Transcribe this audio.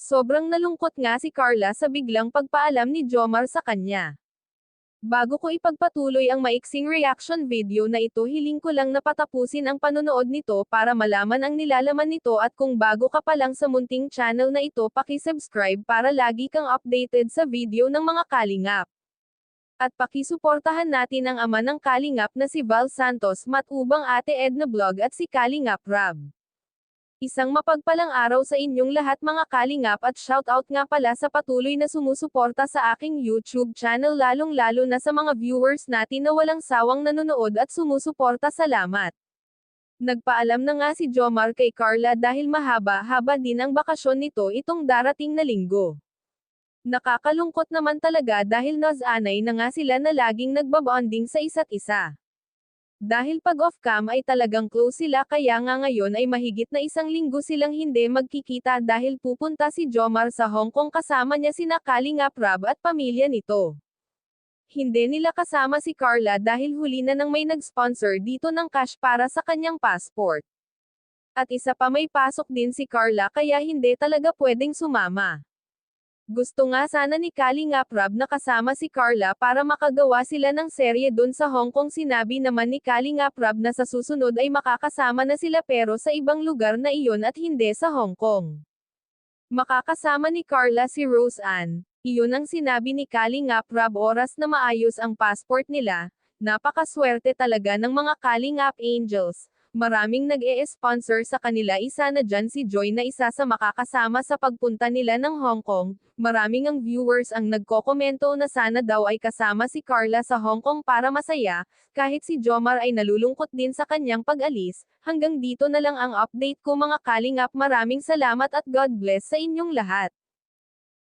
Sobrang nalungkot nga si Carla sa biglang pagpaalam ni Jomar sa kanya. Bago ko ipagpatuloy ang maiksing reaction video na ito, hiling ko lang na patapusin ang panonood nito para malaman ang nilalaman nito, at kung bago ka pa lang sa munting channel na ito, paki-subscribe para lagi kang updated sa video ng mga kalingap. At pakisuportahan natin ang ama ng kalingap na si Val Santos, matubang Ate Edna Vlog, at si Kalingap Rab. Isang mapagpalang araw sa inyong lahat mga kalingap, at shoutout nga pala sa patuloy na sumusuporta sa aking YouTube channel, lalong-lalo na sa mga viewers natin na walang sawang nanonood at sumusuporta. Salamat! Nagpaalam na nga si Jomar kay Carla dahil mahaba-haba din ang bakasyon nito itong darating na linggo. Nakakalungkot naman talaga dahil nasanay na nga sila na laging nagbabonding sa isa't isa. Dahil pag off-cam ay talagang close sila, kaya nga ngayon ay mahigit na isang linggo silang hindi magkikita dahil pupunta si Jomar sa Hong Kong kasama niya sina Kalingap Rab at pamilya nito. Hindi nila kasama si Carla dahil huli na nang may nag-sponsor dito ng cash para sa kanyang passport. At isa pa, may pasok din si Carla kaya hindi talaga pwedeng sumama. Gusto nga sana ni Kalingap Rab na kasama si Carla para makagawa sila ng serye dun sa Hong Kong. Sinabi naman ni Kalingap Rab na sa susunod ay makakasama na sila pero sa ibang lugar na iyon at hindi sa Hong Kong. Makakasama ni Carla si Rose Ann. Iyon ang sinabi ni Kalingap Rab oras na maayos ang passport nila. Napakaswerte talaga ng mga Kalingap Angels. Maraming nag-e-sponsor sa kanila, isa na dyan si Joy na isa sa makakasama sa pagpunta nila ng Hong Kong. Maraming ang viewers ang nagkokomento na sana daw ay kasama si Carla sa Hong Kong para masaya, kahit si Jomar ay nalulungkot din sa kanyang pag-alis. Hanggang dito na lang ang update ko mga kalingap, maraming salamat at God bless sa inyong lahat.